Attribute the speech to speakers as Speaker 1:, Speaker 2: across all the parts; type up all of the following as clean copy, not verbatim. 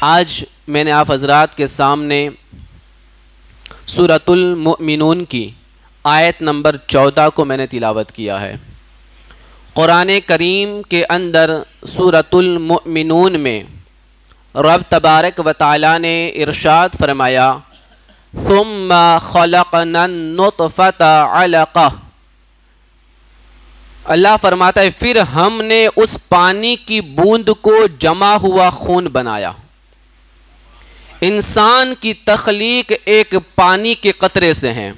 Speaker 1: آج میں نے آپ حضرات کے سامنے سورۃ المؤمنون کی آیت نمبر 14 کو میں نے تلاوت کیا ہے۔ قرآن کریم کے اندر سورۃ المؤمنون میں رب تبارک و تعالیٰ نے ارشاد فرمایا ثم خلقنا النطفۃ علقہ، اللہ فرماتا ہے پھر ہم نے اس پانی کی بوند کو جمع ہوا خون بنایا۔ انسان کی تخلیق ایک پانی کے قطرے سے ہے،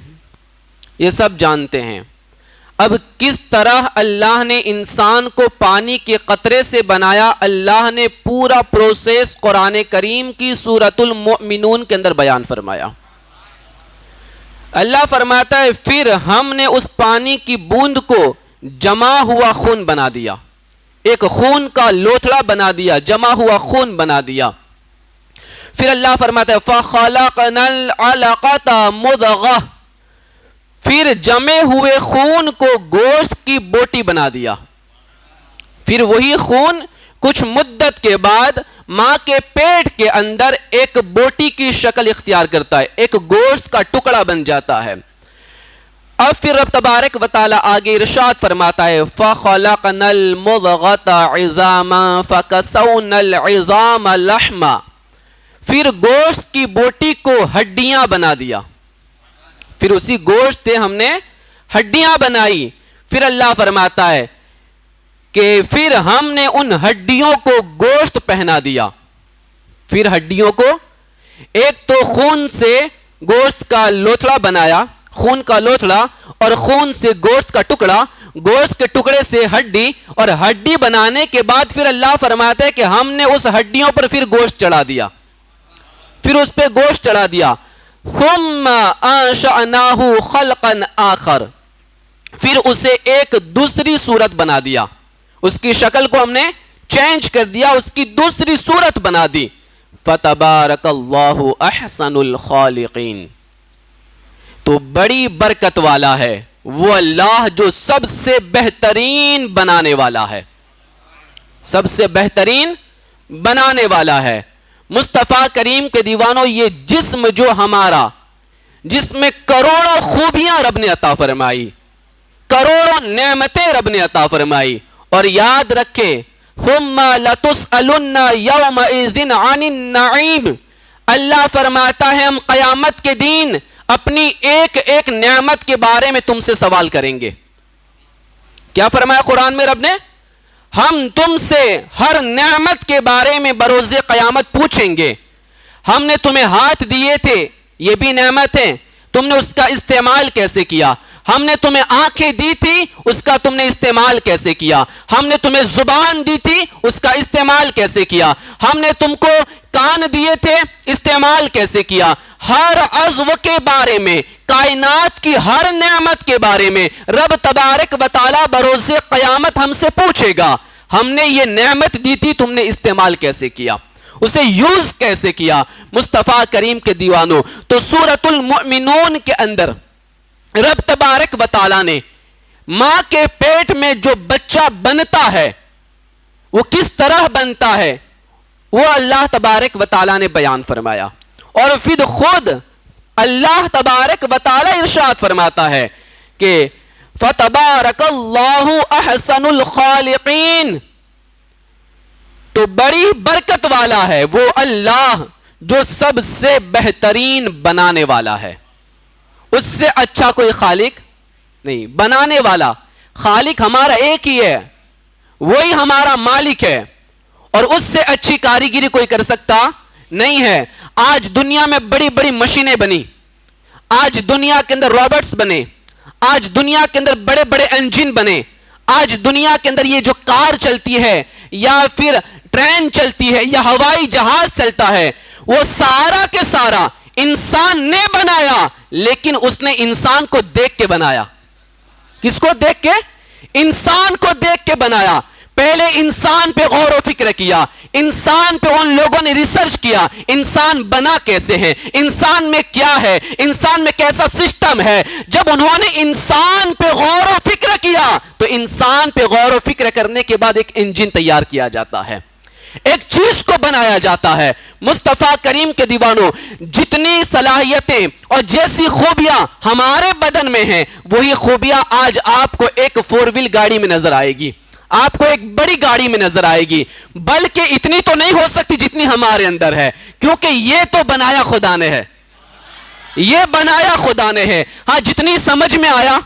Speaker 1: یہ سب جانتے ہیں۔ اب کس طرح اللہ نے انسان کو پانی کے قطرے سے بنایا، اللہ نے پورا پروسیس قرآن کریم کی سورۃ المؤمنون کے اندر بیان فرمایا۔ اللہ فرماتا ہے پھر ہم نے اس پانی کی بوند کو جمع ہوا خون بنا دیا، ایک خون کا لوتھڑا بنا دیا، جمع ہوا خون بنا دیا۔ پھر اللہ فرماتا ہے فَخَلَقْنَا الْعَلَقَةَ مُضْغَةً، پھر جمے ہوئے خون کو گوشت کی بوٹی بنا دیا۔ پھر وہی خون کچھ مدت کے بعد ماں کے پیٹ کے اندر ایک بوٹی کی شکل اختیار کرتا ہے، ایک گوشت کا ٹکڑا بن جاتا ہے۔ اب پھر رب تبارک و تعالی آگے ارشاد فرماتا ہے فَخَلَقْنَا الْمُضْغَةَ عِظَامًا فَكَسَوْنَا الْعِظَامَ لَحْمًا، پھر گوشت کی بوٹی کو ہڈیاں بنا دیا، پھر اسی گوشت سے ہم نے ہڈیاں بنائی۔ پھر اللہ فرماتا ہے کہ پھر ہم نے ان ہڈیوں کو گوشت پہنا دیا۔ پھر ہڈیوں کو ایک تو خون سے گوشت کا لوتھڑا بنایا، خون کا لوتھڑا، اور خون سے گوشت کا ٹکڑا، گوشت کے ٹکڑے سے ہڈی، اور ہڈی بنانے کے بعد پھر اللہ فرماتا ہے کہ ہم نے اس ہڈیوں پر پھر گوشت چڑھا دیا، پھر اس پہ گوشت چڑھا دیا۔ ثم انشأناہ خلقا آخر، پھر اسے ایک دوسری صورت بنا دیا، اس کی شکل کو ہم نے چینج کر دیا، اس کی دوسری صورت بنا دی۔ فتبارک اللہ احسن الخالقین، تو بڑی برکت والا ہے وہ اللہ جو سب سے بہترین بنانے والا ہے، سب سے بہترین بنانے والا ہے۔ مصطفیٰ کریم کے دیوانوں، یہ جسم جو ہمارا، جس میں کروڑوں خوبیاں رب نے عطا فرمائی، کروڑوں نعمتیں رب نے عطا فرمائی، اور یاد رکھے ثم لتسألن یومئذ عن النعیم، اللہ فرماتا ہے ہم قیامت کے دن اپنی ایک ایک نعمت کے بارے میں تم سے سوال کریں گے۔ کیا فرمایا قرآن میں رب نے؟ ہم تم سے ہر نعمت کے بارے میں بروز قیامت پوچھیں گے۔ ہم نے تمہیں ہاتھ دیے تھے، یہ بھی نعمت ہے، تم نے اس کا استعمال کیسے کیا؟ ہم نے تمہیں آنکھیں دی تھی، اس کا تم نے استعمال کیسے کیا؟ ہم نے تمہیں زبان دی تھی، اس کا استعمال کیسے کیا؟ ہم نے تم کو کان دیے تھے، استعمال کیسے کیا؟ ہر عضو کے بارے میں، کائنات کی ہر نعمت کے بارے میں رب تبارک و تعالی بروز قیامت ہم سے پوچھے گا، ہم نے یہ نعمت دی تھی، تم نے استعمال کیسے کیا، اسے یوز کیسے کیا؟ مصطفیٰ کریم کے دیوانوں، تو سورۃ المؤمنون کے اندر رب تبارک و تعالی نے ماں کے پیٹ میں جو بچہ بنتا ہے وہ کس طرح بنتا ہے وہ اللہ تبارک و تعالی نے بیان فرمایا، اور پھر خود اللہ تبارک و تعالی ارشاد فرماتا ہے کہ فَتَبَارَكَ اللَّهُ أَحْسَنُ الْخَالِقِينَ، تو بڑی برکت والا ہے وہ اللہ جو سب سے بہترین بنانے والا ہے۔ اس سے اچھا کوئی خالق نہیں، بنانے والا خالق ہمارا ایک ہی ہے، وہی ہمارا مالک ہے، اور اس سے اچھی کاریگری کوئی کر سکتا نہیں ہے۔ آج دنیا میں بڑی بڑی مشینیں بنی، آج دنیا کے اندر روبوٹس بنے، آج دنیا کے اندر بڑے بڑے انجن بنے، آج دنیا کے اندر یہ جو کار چلتی ہے یا پھر ٹرین چلتی ہے یا ہوائی جہاز چلتا ہے، وہ سارا کے سارا انسان نے بنایا، لیکن اس نے انسان کو دیکھ کے بنایا۔ کس کو دیکھ کے؟ انسان کو دیکھ کے بنایا۔ پہلے انسان پہ غور و فکر کیا، انسان پہ ان لوگوں نے ریسرچ کیا، انسان بنا کیسے ہے، انسان میں کیا ہے، انسان میں کیسا سسٹم ہے۔ جب انہوں نے انسان پہ غور و فکر کیا تو انسان پہ غور و فکر کرنے کے بعد ایک انجن تیار کیا جاتا ہے۔ ایک چیز کو بنایا جاتا ہے. مصطفیٰ کریم کے دیوانوں، جتنی صلاحیتیں اور جیسی خوبیاں ہمارے بدن میں ہیں، وہی خوبیاں آج آپ کو ایک 4 ویل گاڑی میں نظر آئے گی، آپ کو ایک بڑی گاڑی میں نظر آئے گی. بلکہ اتنی تو نہیں ہو سکتی جتنی ہمارے اندر ہے، کیونکہ یہ تو بنایا خدا نے ہے، یہ بنایا خدا نے ہے. ہاں، جتنی سمجھ میں آیا،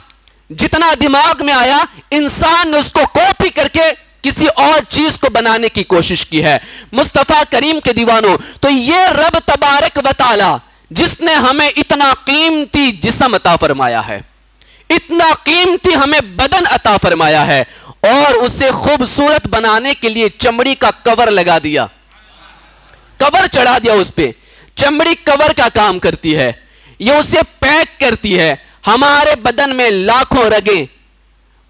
Speaker 1: جتنا دماغ میں آیا، انسان نے اس کو کاپی کر کے کسی اور چیز کو بنانے کی کوشش کی ہے. مصطفیٰ کریم کے دیوانوں، تو یہ رب تبارک و تعالی جس نے ہمیں اتنا قیمتی جسم عطا فرمایا ہے، اتنا قیمتی ہمیں بدن عطا فرمایا ہے، اور اسے خوبصورت بنانے کے لیے چمڑی کا کور لگا دیا، کور چڑھا دیا اس پہ. چمڑی کور کا کام کرتی ہے، یہ اسے پیک کرتی ہے. ہمارے بدن میں لاکھوں رگیں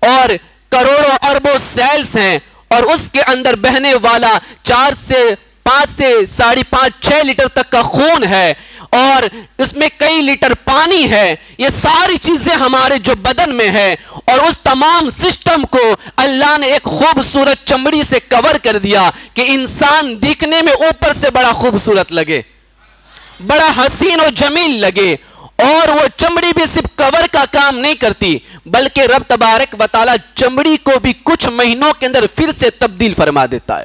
Speaker 1: اور کروڑوں اربوں سیلز ہیں، اور اس کے اندر بہنے والا 4 سے 5 سے 5.5 6 لیٹر تک کا خون ہے، اور اس میں کئی لیٹر پانی ہے. یہ ساری چیزیں ہمارے جو بدن میں ہے، اور اس تمام سسٹم کو اللہ نے ایک خوبصورت چمڑی سے کور کر دیا کہ انسان دیکھنے میں اوپر سے بڑا خوبصورت لگے، بڑا حسین و جمیل لگے. اور وہ چمڑی بھی صرف کور کا کام نہیں کرتی، بلکہ رب تبارک و تعالی چمڑی کو بھی کچھ مہینوں کے اندر پھر سے تبدیل فرما دیتا ہے.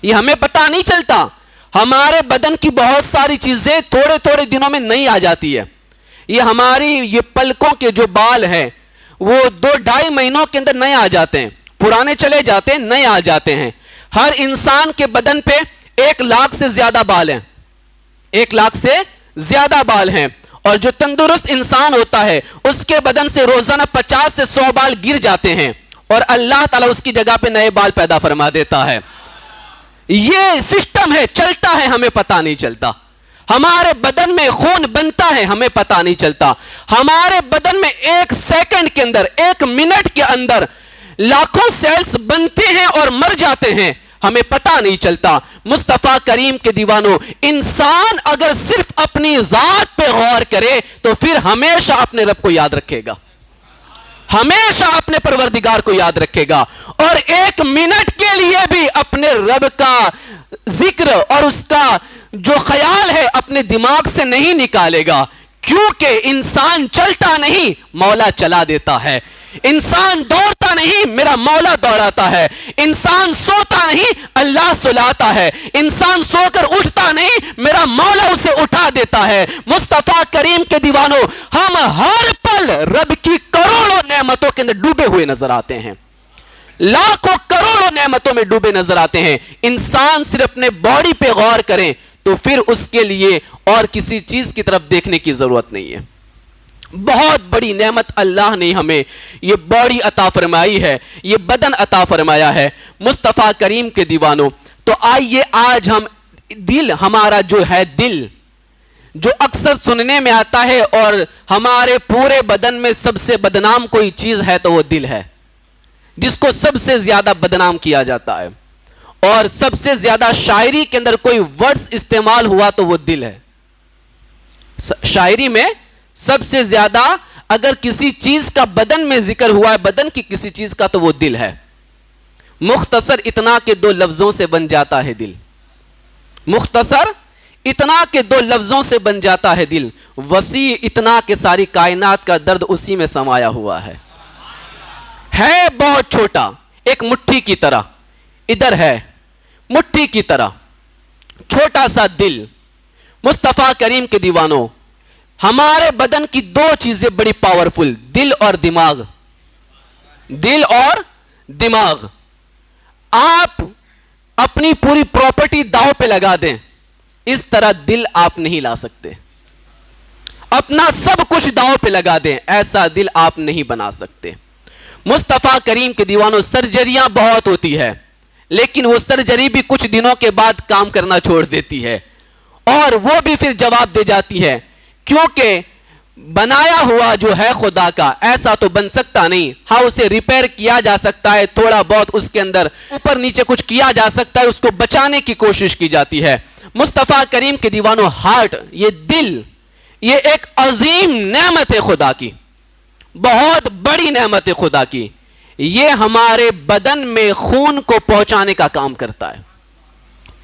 Speaker 1: یہ ہمیں پتہ نہیں چلتا. ہمارے بدن کی بہت ساری چیزیں تھوڑے تھوڑے دنوں میں نئی آ جاتی ہے. یہ ہماری یہ پلکوں کے جو بال ہیں، وہ 2-2.5 مہینوں کے اندر نئے آ جاتے ہیں، پرانے چلے جاتے ہیں، نئے آ جاتے ہیں. ہر انسان کے بدن پہ 1 لاکھ سے زیادہ بال ہیں، 1 لاکھ سے زیادہ بال ہیں. اور جو تندرست انسان ہوتا ہے، اس کے بدن سے روزانہ 50 سے 100 بال گر جاتے ہیں، اور اللہ تعالیٰ اس کی جگہ پہ نئے بال پیدا فرما دیتا ہے. یہ سسٹم ہے، چلتا ہے، ہمیں پتہ نہیں چلتا. ہمارے بدن میں خون بنتا ہے، ہمیں پتہ نہیں چلتا. ہمارے بدن میں 1 سیکنڈ کے اندر، 1 منٹ کے اندر لاکھوں سیلز بنتے ہیں اور مر جاتے ہیں، ہمیں پتہ نہیں چلتا. مصطفیٰ کریم کے دیوانوں، انسان اگر صرف اپنی ذات پہ غور کرے تو پھر ہمیشہ اپنے رب کو یاد رکھے گا، ہمیشہ اپنے پروردگار کو یاد رکھے گا، اور 1 منٹ کے لیے بھی اپنے رب کا ذکر اور اس کا جو خیال ہے اپنے دماغ سے نہیں نکالے گا. کیونکہ انسان چلتا نہیں، مولا چلا دیتا ہے. انسان دوڑتا نہیں، میرا مولا دوڑاتا ہے. انسان سوتا نہیں، اللہ سلاتا ہے. انسان سو کر اٹھتا نہیں، میرا مولا اسے اٹھا دیتا ہے. مصطفیٰ کریم کے دیوانوں، ہم ہر پل رب کی کروڑوں نعمتوں کے اندر ڈوبے ہوئے نظر آتے ہیں، لاکھوں کروڑوں نعمتوں میں ڈوبے نظر آتے ہیں. انسان صرف اپنے باڈی پہ غور کریں تو پھر اس کے لیے اور کسی چیز کی طرف دیکھنے کی ضرورت نہیں ہے. بہت بڑی نعمت اللہ نے ہمیں یہ باڈی عطا فرمائی ہے، یہ بدن عطا فرمایا ہے. مصطفیٰ کریم کے دیوانوں، تو آئیے آج ہم دل، ہمارا جو ہے دل، جو اکثر سننے میں آتا ہے، اور ہمارے پورے بدن میں سب سے بدنام کوئی چیز ہے تو وہ دل ہے، جس کو سب سے زیادہ بدنام کیا جاتا ہے. اور سب سے زیادہ شاعری کے اندر کوئی ورڈز استعمال ہوا تو وہ دل ہے. شاعری میں سب سے زیادہ اگر کسی چیز کا بدن میں ذکر ہوا ہے، بدن کی کسی چیز کا، تو وہ دل ہے. مختصر اتنا کہ 2 لفظوں سے بن جاتا ہے دل، مختصر اتنا کہ 2 لفظوں سے بن جاتا ہے دل، وسیع اتنا کہ ساری کائنات کا درد اسی میں سمایا ہوا ہے. بہت چھوٹا، ایک مٹھی کی طرح، ادھر ہے مٹھی کی طرح چھوٹا سا دل. مصطفیٰ کریم کے دیوانوں، ہمارے بدن کی 2 چیزیں بڑی پاورفل، دل اور دماغ. دل اور دماغ. آپ اپنی پوری پراپرٹی داؤ پہ لگا دیں، اس طرح دل آپ نہیں لا سکتے. اپنا سب کچھ داؤ پہ لگا دیں، ایسا دل آپ نہیں بنا سکتے. مصطفیٰ کریم کے دیوانوں، سرجریاں بہت ہوتی ہے، لیکن وہ سرجری بھی کچھ دنوں کے بعد کام کرنا چھوڑ دیتی ہے، اور وہ بھی پھر جواب دے جاتی ہے، کیونکہ بنایا ہوا جو ہے خدا کا، ایسا تو بن سکتا نہیں. ہاں، اسے ریپیئر کیا جا سکتا ہے، تھوڑا بہت اس کے اندر اوپر نیچے کچھ کیا جا سکتا ہے، اس کو بچانے کی کوشش کی جاتی ہے. مصطفیٰ کریم کے دیوانوں، ہارٹ، یہ دل، یہ ایک عظیم نعمت ہے خدا کی، بہت بڑی نعمت ہے خدا کی. یہ ہمارے بدن میں خون کو پہنچانے کا کام کرتا ہے،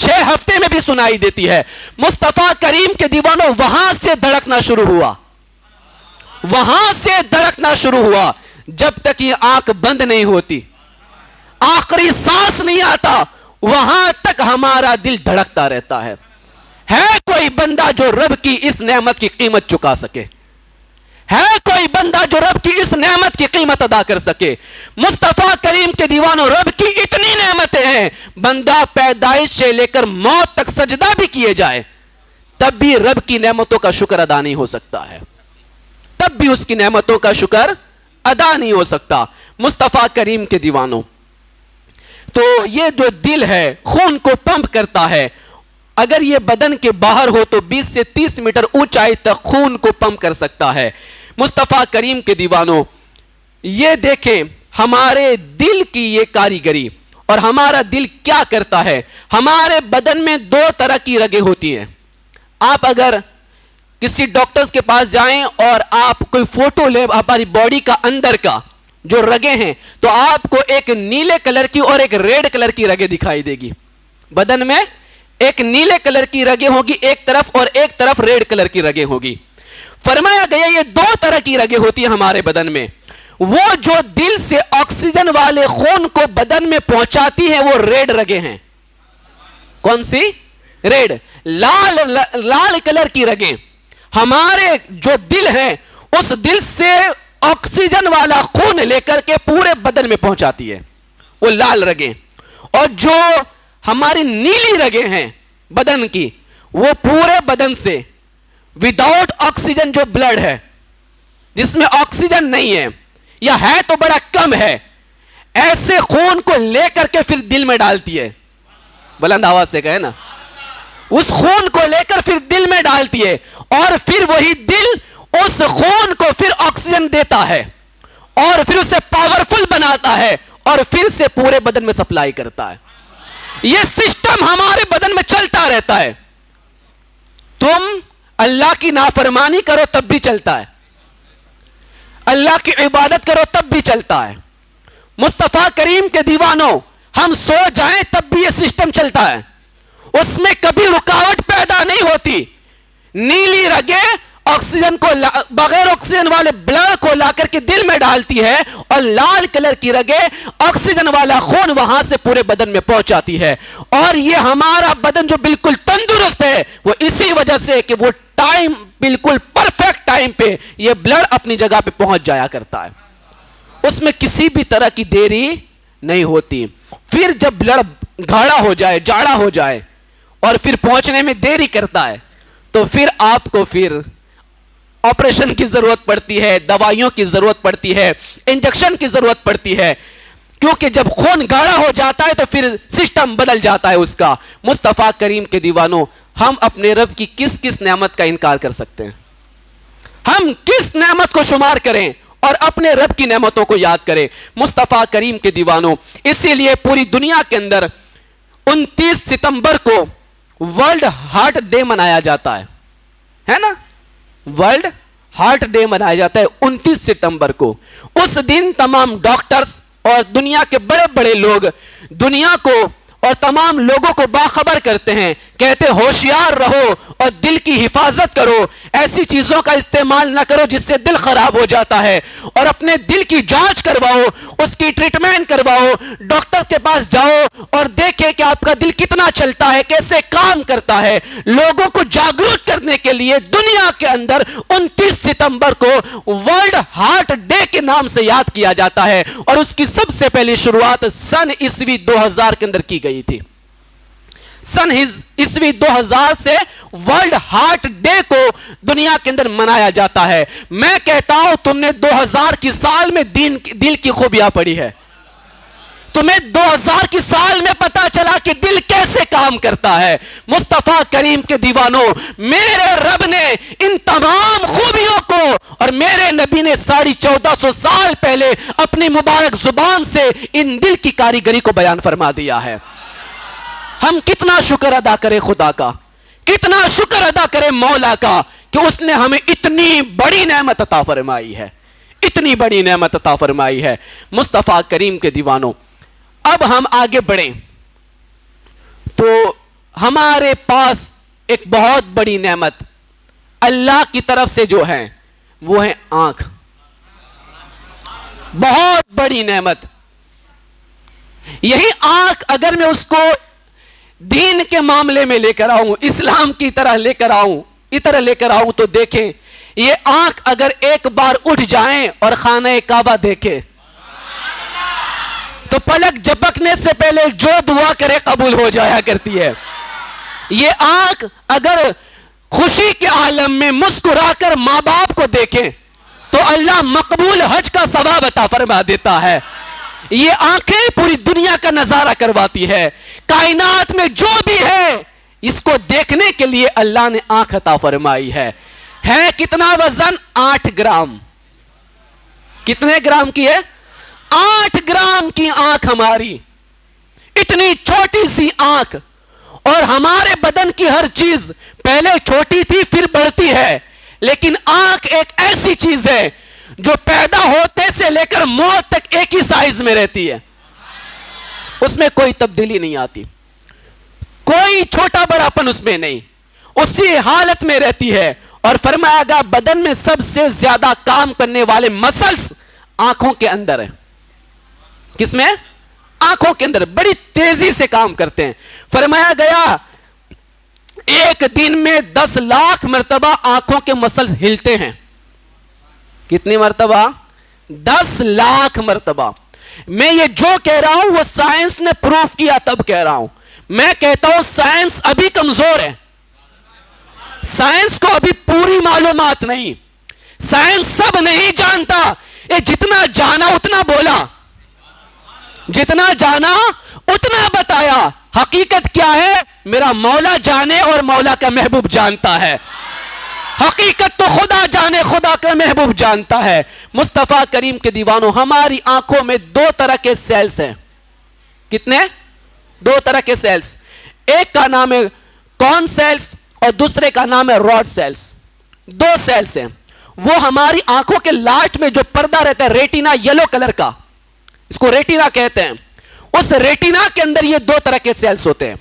Speaker 1: 6 ہفتے میں بھی سنائی دیتی ہے. مصطفیٰ کریم کے دیوانوں وہاں سے دھڑکنا شروع ہوا, وہاں سے دھڑکنا شروع ہوا جب تک یہ آنکھ بند نہیں ہوتی, آخری سانس نہیں آتا, وہاں تک ہمارا دل دھڑکتا رہتا ہے. ہے کوئی بندہ جو رب کی اس نعمت کی قیمت چکا سکے؟ ہے کوئی بندہ جو رب کی اس نعمت کی قیمت ادا کر سکے؟ مصطفیٰ کریم کے دیوانوں, رب کی اتنی نعمتیں ہیں, بندہ پیدائش سے لے کر موت تک سجدہ بھی کیے جائے تب بھی رب کی نعمتوں کا شکر ادا نہیں ہو سکتا ہے, تب بھی اس کی نعمتوں کا شکر ادا نہیں ہو سکتا. مصطفیٰ کریم کے دیوانوں, تو یہ جو دل ہے خون کو پمپ کرتا ہے, اگر یہ بدن کے باہر ہو تو 20 سے 30 میٹر اونچائی تک خون کو پمپ کر سکتا ہے. مصطفیٰ کریم کے دیوانوں, یہ دیکھیں ہمارے دل کی یہ کاریگری, اور ہمارا دل کیا کرتا ہے. ہمارے بدن میں 2 طرح کی رگیں ہوتی ہیں. آپ اگر کسی ڈاکٹرز کے پاس جائیں اور آپ کوئی فوٹو لیں ہماری باڈی کا اندر کا جو رگیں ہیں, تو آپ کو ایک نیلے کلر کی اور ایک ریڈ کلر کی رگیں دکھائی دے گی. بدن میں ایک نیلے کلر کی رگیں ہوگی ایک طرف, اور ایک طرف ریڈ کلر کی رگیں ہوگی. فرمایا گیا یہ 2 طرح کی رگیں ہوتی ہیں ہمارے بدن میں. وہ جو دل سے آکسیجن والے خون کو بدن میں پہنچاتی ہیں وہ ریڈ رگیں ہیں. کون سی؟ ریڈ, لال کلر کی رگیں. ہمارے جو دل ہے اس دل سے آکسیجن والا خون لے کر کے پورے بدن میں پہنچاتی ہے, وہ لال رگیں. اور جو ہماری نیلی رگیں ہیں بدن کی, وہ پورے بدن سے وداؤٹ آکسیجن جو بلڈ ہے, جس میں آکسیجن نہیں ہے یا ہے تو بڑا کم ہے, ایسے خون کو لے کر کے پھر دل میں ڈالتی ہے. بلند آواز سے کہے نا, اس خون کو لے کر پھر دل میں ڈالتی ہے, اور پھر وہی دل اس خون کو پھر آکسیجن دیتا ہے اور پھر اسے پاورفل بناتا ہے اور پھر سے پورے بدن میں سپلائی کرتا ہے. یہ سسٹم ہمارے بدن میں چلتا رہتا ہے. تم اللہ کی نافرمانی کرو تب بھی چلتا ہے, اللہ کی عبادت کرو تب بھی چلتا ہے. مصطفیٰ کریم کے دیوانوں, ہم سو جائیں تب بھی یہ سسٹم چلتا ہے, اس میں کبھی رکاوٹ پیدا نہیں ہوتی. نیلی رگیں آکسیجن کو بغیر آکسیجن والے بلڈ کو لا کر کے دل میں ڈالتی ہے, اور لال کلر کی رگیں آکسیجن والا خون وہاں سے پورے بدن میں پہنچاتی ہے. اور یہ ہمارا بدن جو بالکل تندرست ہے وہ اسی وجہ سے کہ وہ ٹائم, بالکل پرفیکٹ ٹائم پہ یہ بلڈ اپنی جگہ پہ پہنچ جایا کرتا ہے, اس میں کسی بھی طرح کی دیری نہیں ہوتی. پھر جب بلڈ گاڑھا ہو جائے, جاڑا ہو جائے اور پھر پہنچنے میں دیری کرتا ہے, تو پھر آپ کو پھر آپریشن کی ضرورت پڑتی ہے, دوائیوں کی ضرورت پڑتی ہے, انجیکشن کی ضرورت پڑتی ہے, کیونکہ جب خون گاڑھا ہو جاتا ہے تو پھر سسٹم بدل جاتا ہے اس کا. مصطفیٰ کریم کے دیوانوں, ہم اپنے رب کی کس کس نعمت کا انکار کر سکتے ہیں؟ ہم کس نعمت کو شمار کریں اور اپنے رب کی نعمتوں کو یاد کریں؟ مصطفیٰ کریم کے دیوانوں, اسی لیے پوری دنیا کے اندر 29 ستمبر کو ورلڈ ہارٹ ڈے منایا جاتا ہے نا, ورلڈ ہارٹ ڈے منایا جاتا ہے 29 ستمبر کو. اس دن تمام ڈاکٹرز اور دنیا کے بڑے بڑے لوگ دنیا کو اور تمام لوگوں کو باخبر کرتے ہیں, کہتے ہوشیار رہو اور دل کی حفاظت کرو, ایسی چیزوں کا استعمال نہ کرو جس سے دل خراب ہو جاتا ہے, اور اپنے دل کی جانچ کرواؤ, اس کی ٹریٹمنٹ کرواؤ, ڈاکٹر کے پاس جاؤ اور دیکھیں کہ آپ کا دل کتنا چلتا ہے, کیسے کام کرتا ہے. لوگوں کو جاگرک کرنے کے لیے دنیا کے اندر 29 ستمبر کو ورلڈ ہارٹ ڈے کے نام سے یاد کیا جاتا ہے, اور اس کی سب سے پہلی شروعات سن عیسوی 2000 کے اندر کی گئی تھی. سن عیسوی 2000 سے ورلڈ ہارٹ ڈے کو دنیا کے اندر منایا جاتا ہے. میں کہتا ہوں تم نے 2000 کی سال میں دل کی خوبیاں پڑھی ہے, تمہیں 2000 کی سال میں پتا چلا کہ دل کیسے کام کرتا ہے. مصطفیٰ کریم کے دیوانوں, میرے رب نے ان تمام خوبیوں کو اور میرے نبی نے 1450 سال پہلے اپنی مبارک زبان سے ان دل کی کاریگری کو بیان فرما دیا ہے. ہم کتنا شکر ادا کریں خدا کا, کتنا شکر ادا کریں مولا کا کہ اس نے ہمیں اتنی بڑی نعمت عطا فرمائی ہے, اتنی بڑی نعمت عطا فرمائی ہے. مصطفیٰ کریم کے دیوانوں, اب ہم آگے بڑھیں تو ہمارے پاس ایک بہت بڑی نعمت اللہ کی طرف سے جو ہے وہ ہے آنکھ. بہت بڑی نعمت. یہی آنکھ اگر میں اس کو دین کے معاملے میں لے کر آؤں, اسلام کی طرح لے کر آؤں تو دیکھیں, یہ آنکھ اگر ایک بار اٹھ جائیں اور خانہ کعبہ دیکھے تو پلک جھپکنے سے پہلے جو دعا کرے قبول ہو جایا کرتی ہے. یہ آنکھ اگر خوشی کے عالم میں مسکرا کر ماں باپ کو دیکھیں تو اللہ مقبول حج کا ثواب عطا فرما دیتا ہے. یہ آنکھیں پوری دنیا کا نظارہ کرواتی ہے. کائنات میں جو بھی ہے اس کو دیکھنے کے لیے اللہ نے آنکھ عطا فرمائی ہے. ہے کتنا وزن؟ 8 گرام. کتنے گرام کی ہے؟ 8 گرام کی آنکھ ہماری. اتنی چھوٹی سی آنکھ. اور ہمارے بدن کی ہر چیز پہلے چھوٹی تھی پھر بڑھتی ہے, لیکن آنکھ ایک ایسی چیز ہے جو پیدا ہوتے سے لے کر موت تک ایک ہی سائز میں رہتی ہے. اس میں کوئی تبدیلی نہیں آتی, کوئی چھوٹا بڑا پن اس میں نہیں, اسی حالت میں رہتی ہے. اور فرمایا گیا بدن میں سب سے زیادہ کام کرنے والے مسلز آنکھوں کے اندر ہے. کس میں؟ آنکھوں کے اندر بڑی تیزی سے کام کرتے ہیں. فرمایا گیا ایک دن میں 10 لاکھ مرتبہ آنکھوں کے مسلز ہلتے ہیں. کتنی مرتبہ؟ 10 لاکھ مرتبہ. میں یہ جو کہہ رہا ہوں وہ سائنس نے پروف کیا تب کہہ رہا ہوں. میں کہتا ہوں سائنس ابھی کمزور ہے, سائنس کو ابھی پوری معلومات نہیں, سائنس سب نہیں جانتا. یہ جتنا جانا اتنا بولا, جتنا جانا اتنا بتایا. حقیقت کیا ہے میرا مولا جانے اور مولا کا محبوب جانتا ہے. حقیقت تو خدا جانے, خدا کا محبوب جانتا ہے. مصطفیٰ کریم کے دیوانوں, ہماری آنکھوں میں 2 طرح کے سیلز ہیں. کتنے؟ 2 طرح کے سیلز. ایک کا نام ہے کون سیلز اور دوسرے کا نام ہے راڈ سیلز. 2 سیلز ہیں. وہ ہماری آنکھوں کے لاسٹ میں جو پردہ رہتا ہے ریٹینا یلو کلر کا, اس کو ریٹینا کہتے ہیں. اس ریٹینا کے اندر یہ 2 طرح کے سیلز ہوتے ہیں.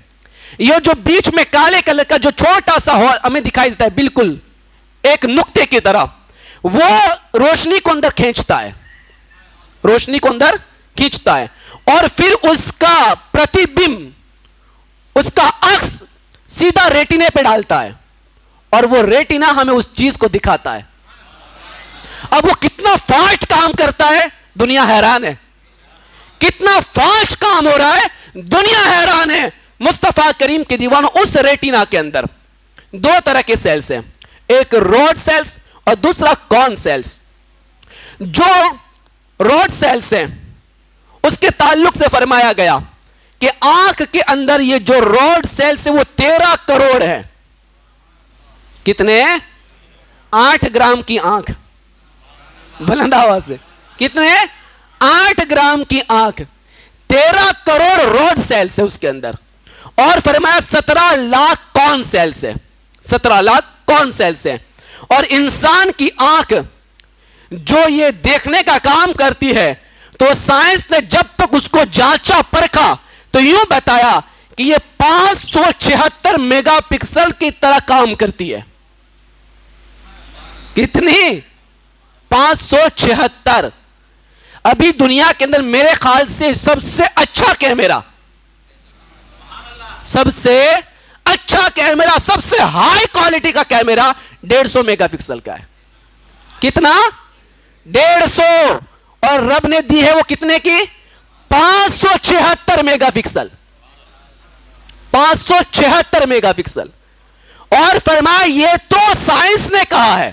Speaker 1: یہ جو بیچ میں کالے کلر کا جو چھوٹا سا ہمیں دکھائی دیتا ہے بالکل ایک نقطے کی طرح, وہ روشنی کو اندر کھینچتا ہے, روشنی کو اندر کھینچتا ہے اور پھر اس کا پرتیبمب, اس کا عکس سیدھا ریٹینے پہ ڈالتا ہے اور وہ ریٹینا ہمیں اس چیز کو دکھاتا ہے. اب وہ کتنا فاسٹ کام کرتا ہے دنیا حیران ہے, کتنا فاسٹ کام ہو رہا ہے دنیا حیران ہے. مصطفیٰ کریم کے دیوانوں, اس ریٹینا کے اندر 2 طرح کے سیلز ہیں, ایک روڈ سیلز اور دوسرا کون سیلز. جو روڈ سیلز ہیں اس کے تعلق سے فرمایا گیا کہ آنکھ کے اندر یہ جو روڈ سیلز ہیں وہ 13 کروڑ ہے. کتنے؟ 8 گرام کی آنکھ, بلند آواز سے, کتنے؟ 8 گرام کی آنکھ, 13 کروڑ روڈ سیلز ہے اس کے اندر. اور فرمایا 17 لاکھ کون سیلز ہے, 17 لاکھ کون سیلز ہے. اور انسان کی آنکھ جو یہ دیکھنے کا کام کرتی ہے تو سائنس نے جب تک اس کو جانچا پرکھا تو یوں بتایا کہ یہ 576 میگا پکسل کی طرح کام کرتی ہے. کتنی؟ 576. ابھی دنیا کے اندر میرے خیال سے سب سے اچھا کیمرہ, سب سے اچھا کیمرہ, سب سے ہائی کوالٹی کا کیمرہ 150 میگا پکسل کا ہے. کتنا؟ 150. اور رب نے دی ہے وہ کتنے کی؟ 576 میگا پکسل, 576 میگا پکسل. اور فرمایا یہ تو سائنس نے کہا ہے,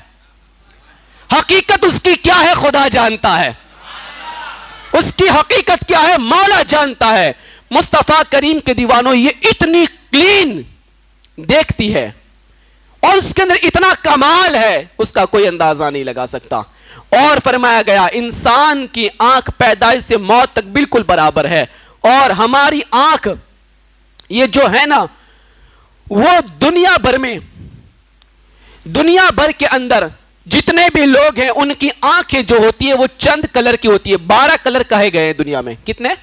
Speaker 1: حقیقت اس کی کیا ہے خدا جانتا ہے, اس کی حقیقت کیا ہے مولا جانتا ہے. مصطفیٰ کریم کے دیوانوں, یہ اتنی کلین دیکھتی ہے اور اس کے اندر اتنا کمال ہے اس کا کوئی اندازہ نہیں لگا سکتا. اور فرمایا گیا انسان کی آنکھ پیدائش سے موت تک بالکل برابر ہے. اور ہماری آنکھ یہ جو ہے نا وہ دنیا بھر میں, دنیا بھر کے اندر جتنے بھی لوگ ہیں ان کی آنکھیں جو ہوتی ہے وہ چند کلر کی ہوتی ہے. 12 کلر کہے گئے ہیں دنیا میں. کتنے؟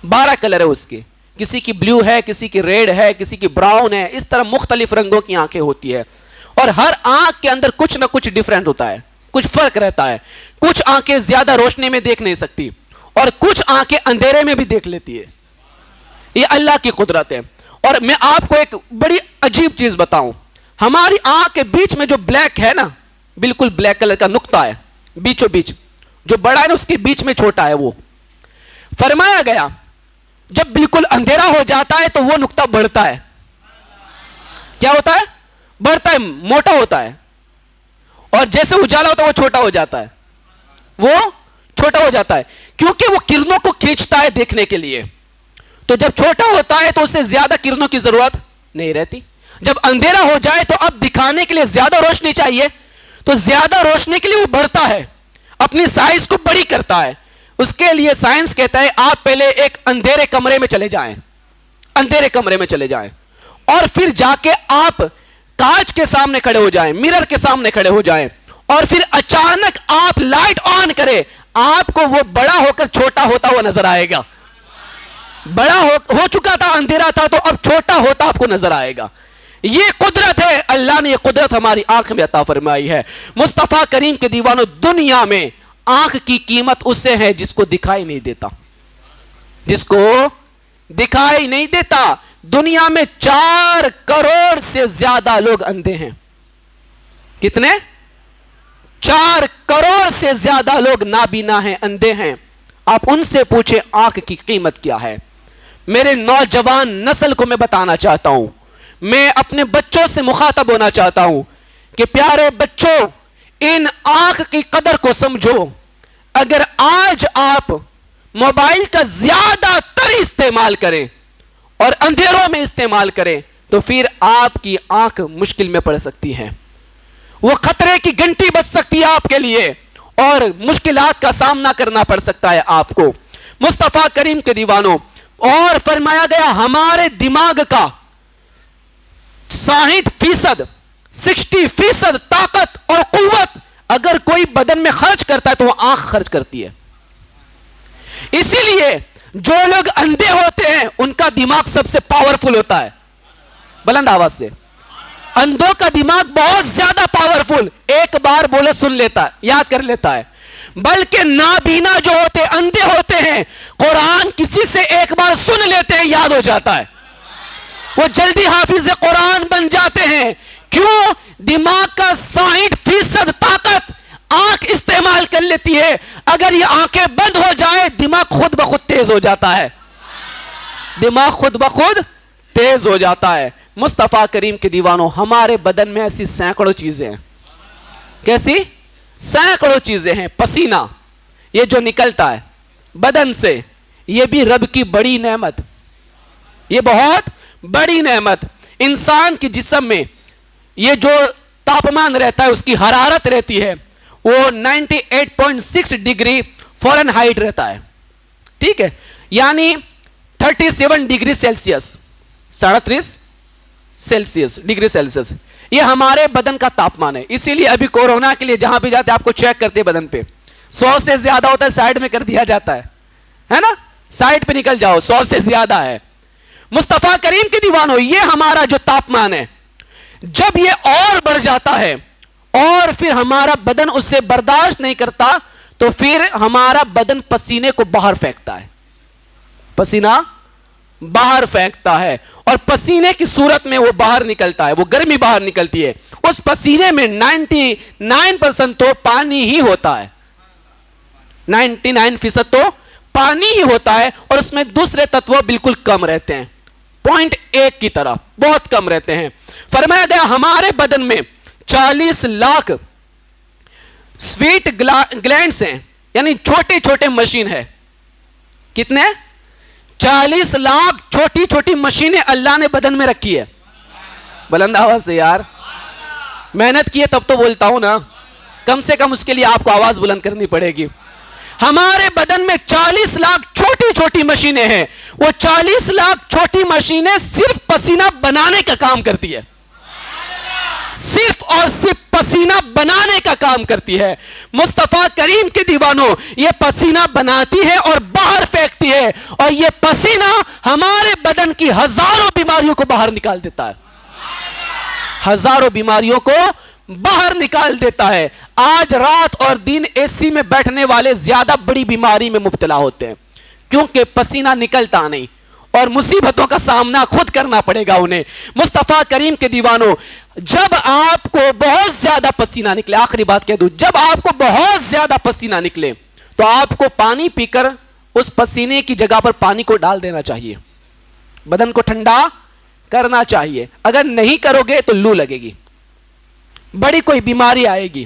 Speaker 1: 12 کلر ہے اس کے. کسی کی بلیو ہے, کسی کی ریڈ ہے, کسی کی براؤن ہے, اس طرح مختلف رنگوں کی آنکھیں ہوتی ہے. اور ہر آنکھ کے اندر کچھ نہ کچھ ڈیفرنٹ ہوتا ہے, کچھ فرق رہتا ہے. کچھ آنکھیں زیادہ روشنی میں دیکھ نہیں سکتی اور کچھ آنکھیں اندھیرے میں بھی دیکھ لیتی ہے. یہ اللہ کی قدرت ہے. اور میں آپ کو ایک بڑی عجیب چیز بتاؤں, ہماری آنکھ کے بیچ میں جو بلیک ہے نا, بالکل بلیک کلر کا نقطہ ہے بیچوں بیچ, جو بڑا ہے نا اس کے بیچ میں چھوٹا ہے, وہ فرمایا گیا جب بالکل اندھیرا ہو جاتا ہے تو وہ نقطہ بڑھتا ہے. کیا ہوتا ہے؟ بڑھتا ہے, موٹا ہوتا ہے. اور جیسے اجالا ہوتا ہے وہ چھوٹا ہو جاتا ہے, وہ چھوٹا ہو جاتا ہے, کیونکہ وہ کرنوں کو کھینچتا ہے دیکھنے کے لیے. تو جب چھوٹا ہوتا ہے تو اسے زیادہ کرنوں کی ضرورت نہیں رہتی. جب اندھیرا ہو جائے تو اب دکھانے کے لیے زیادہ روشنی چاہیے, تو زیادہ روشنی کے لیے وہ بڑھتا ہے, اپنی سائز کو بڑی کرتا ہے. اس کے لیے سائنس کہتا ہے آپ پہلے ایک اندھیرے کمرے میں چلے جائیں, اندھیرے کمرے میں چلے جائیں, اور پھر جا کے آپ کانچ کے سامنے کھڑے ہو جائیں, مرر کے سامنے کھڑے ہو جائیں, اور پھر اچانک آپ لائٹ آن کریں, آپ کو وہ بڑا ہو کر چھوٹا ہوتا ہوا نظر آئے گا. بڑا ہو چکا تھا, اندھیرا تھا, تو اب چھوٹا ہوتا آپ کو نظر آئے گا. یہ قدرت ہے, اللہ نے یہ قدرت ہماری آنکھ میں عطا فرمائی ہے. مصطفیٰ کریم کے دیوانوں, دنیا میں آنکھ کی قیمت اس سے ہے جس کو دکھائی نہیں دیتا, جس کو دکھائی نہیں دیتا. دنیا میں 4 کروڑ سے زیادہ لوگ اندھے ہیں. کتنے؟ 4 کروڑ سے زیادہ لوگ نابینا ہیں, اندھے ہیں. آپ ان سے پوچھیں آنکھ کی قیمت کیا ہے. میرے نوجوان نسل کو میں بتانا چاہتا ہوں, میں اپنے بچوں سے مخاطب ہونا چاہتا ہوں کہ پیارے بچوں, ان آنکھ کی قدر کو سمجھو. اگر آج آپ موبائل کا زیادہ تر استعمال کریں اور اندھیروں میں استعمال کریں تو پھر آپ کی آنکھ مشکل میں پڑ سکتی ہے. وہ خطرے کی گھنٹی بج سکتی ہے آپ کے لیے, اور مشکلات کا سامنا کرنا پڑ سکتا ہے آپ کو. مصطفیٰ کریم کے دیوانوں, اور فرمایا گیا ہمارے دماغ کا 60% طاقت اور قوت اگر کوئی بدن میں خرچ کرتا ہے تو وہ آنکھ خرچ کرتی ہے. اسی لیے جو لوگ اندھے ہوتے ہیں ان کا دماغ سب سے پاورفل ہوتا ہے. بلند آواز سے, اندھوں کا دماغ بہت زیادہ پاورفل, ایک بار بولے سن لیتا ہے, یاد کر لیتا ہے. بلکہ نابینا جو ہوتے, اندھے ہوتے ہیں, قرآن کسی سے ایک بار سن لیتے ہیں یاد ہو جاتا ہے, وہ جلدی حافظ قرآن بن جاتے ہیں. کیوں؟ دماغ کا 60% طاقت آنکھ استعمال کر لیتی ہے. اگر یہ آنکھیں بند ہو جائے دماغ خود بخود تیز ہو جاتا ہے, دماغ خود بخود تیز ہو جاتا ہے. مصطفیٰ کریم کے دیوانوں, ہمارے بدن میں ایسی سینکڑوں چیزیں ہیں. کیسی؟ سینکڑوں چیزیں ہیں. پسینہ یہ جو نکلتا ہے بدن سے, یہ بھی رب کی بڑی نعمت, یہ بہت بڑی نعمت. انسان کے جسم میں یہ جو تاپمان رہتا ہے, اس کی حرارت رہتی ہے, وہ 98.6 ڈگری فارن ہائٹ رہتا ہے. ٹھیک ہے, یعنی 37 ڈگری سیلسیس, 37 ڈگری سیلسیس, یہ ہمارے بدن کا تاپمان ہے. اسی لیے ابھی کورونا کے لیے جہاں بھی جاتے آپ کو چیک کرتے ہیں بدن پہ, 100 سے زیادہ ہوتا ہے سائڈ میں کر دیا جاتا ہے نا, سائڈ پہ نکل جاؤ, 100 سے زیادہ ہے. مصطفیٰ کریم کے دیوانوں, یہ ہمارا جو تاپمان ہے, جب یہ اور بڑھ جاتا ہے اور پھر ہمارا بدن اس سے برداشت نہیں کرتا تو پھر ہمارا بدن پسینے کو باہر پھینکتا ہے, پسینہ باہر پھینکتا ہے, اور پسینے کی صورت میں وہ باہر نکلتا ہے, وہ گرمی باہر نکلتی ہے. اس پسینے میں 99% تو پانی ہی ہوتا ہے, 99% تو پانی ہی ہوتا ہے, اور اس میں دوسرے تتو بالکل کم رہتے ہیں, 0.1 کی طرح بہت کم رہتے ہیں. فرمایا گیا ہمارے بدن میں 40 لاکھ سویٹ گلینڈز ہیں, یعنی چھوٹے چھوٹے مشین ہے. کتنے؟ 40 لاکھ چھوٹی چھوٹی مشینیں اللہ نے بدن میں رکھی ہے. بلند آواز سے یار, محنت کی ہے تب تو بولتا ہوں نا, کم سے کم اس کے لیے آپ کو آواز بلند کرنی پڑے گی. ہمارے بدن میں 40 لاکھ چھوٹی چھوٹی مشینیں ہیں. وہ 40 لاکھ چھوٹی مشینیں صرف پسینہ بنانے کا کام کرتی ہے, صرف اور صرف پسینہ بنانے کا کام کرتی ہے. مصطفیٰ کریم کے دیوانوں، یہ پسینہ بناتی ہے اور باہر پھینکتی ہے، اور یہ پسینہ ہمارے بدن کی ہزاروں بیماریوں کو باہر نکال دیتا ہے. ہزاروں بیماریوں کو باہر نکال دیتا ہے. آج رات اور دن اے سی میں بیٹھنے والے زیادہ بڑی بیماری میں مبتلا ہوتے ہیں، کیونکہ پسینہ نکلتا نہیں اور مصیبتوں کا سامنا خود کرنا پڑے گا انہیں. مصطفیٰ کریم کے دیوانوں، جب آپ کو بہت زیادہ پسینہ نکلے، آخری بات کہہ دوں، جب آپ کو بہت زیادہ پسینہ نکلے تو آپ کو پانی پی کر اس پسینے کی جگہ پر پانی کو ڈال دینا چاہیے، بدن کو ٹھنڈا کرنا چاہیے. اگر نہیں کرو گے تو لو لگے گی، بڑی کوئی بیماری آئے گی،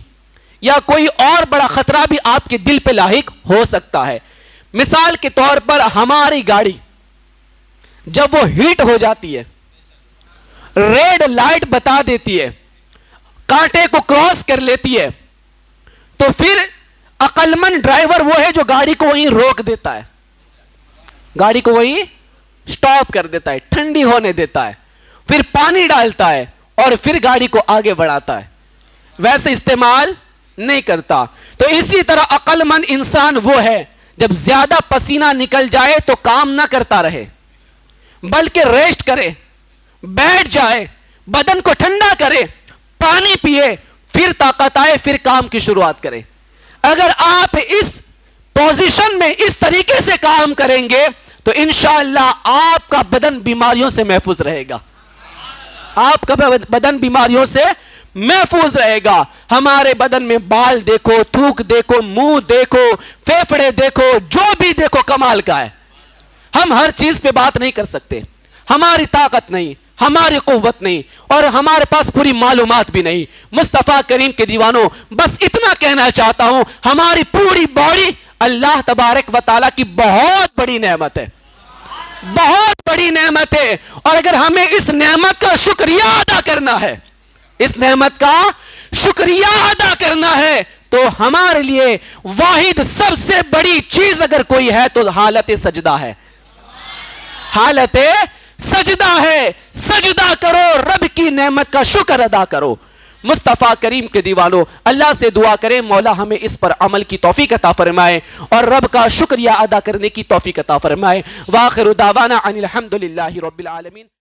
Speaker 1: یا کوئی اور بڑا خطرہ بھی آپ کے دل پہ لاحق ہو سکتا ہے. مثال کے طور پر ہماری گاڑی جب وہ ہیٹ ہو جاتی ہے، ریڈ لائٹ بتا دیتی ہے، کانٹے کو کراس کر لیتی ہے، تو پھر عقل مند ڈرائیور وہ ہے جو گاڑی کو وہیں روک دیتا ہے، گاڑی کو وہیں سٹاپ کر دیتا ہے، ٹھنڈی ہونے دیتا ہے، پھر پانی ڈالتا ہے اور پھر گاڑی کو آگے بڑھاتا ہے، ویسے استعمال نہیں کرتا. تو اسی طرح عقل مند انسان وہ ہے جب زیادہ پسینہ نکل جائے تو کام نہ کرتا رہے، بلکہ ریسٹ کرے، بیٹھ جائے، بدن کو ٹھنڈا کرے، پانی پیے، پھر طاقت آئے، پھر کام کی شروعات کرے. اگر آپ اس پوزیشن میں اس طریقے سے کام کریں گے تو انشاءاللہ آپ کا بدن بیماریوں سے محفوظ رہے گا، آپ کا بدن بیماریوں سے محفوظ رہے گا. ہمارے بدن میں بال دیکھو، تھوک دیکھو، منہ دیکھو، پھیپھڑے دیکھو، جو بھی دیکھو کمال کا ہے. ہم ہر چیز پہ بات نہیں کر سکتے، ہماری طاقت نہیں، ہماری قوت نہیں، اور ہمارے پاس پوری معلومات بھی نہیں. مصطفیٰ کریم کے دیوانوں، بس اتنا کہنا چاہتا ہوں، ہماری پوری باڈی اللہ تبارک و تعالیٰ کی بہت بڑی نعمت ہے، بہت بڑی نعمت ہے. اور اگر ہمیں اس نعمت کا شکریہ ادا کرنا ہے، اس نعمت کا شکریہ ادا کرنا ہے، تو ہمارے لیے واحد سب سے بڑی چیز اگر کوئی ہے تو حالت سجدہ ہے، حالت سجدہ ہے. سجدہ کرو، رب کی نعمت کا شکر ادا کرو. مصطفیٰ کریم کے دیوانوں، اللہ سے دعا کریں مولا ہمیں اس پر عمل کی توفیق عطا فرمائے اور رب کا شکریہ ادا کرنے کی توفیق عطا فرمائے. وآخر دعوانا ان الحمد للہ رب العالمین.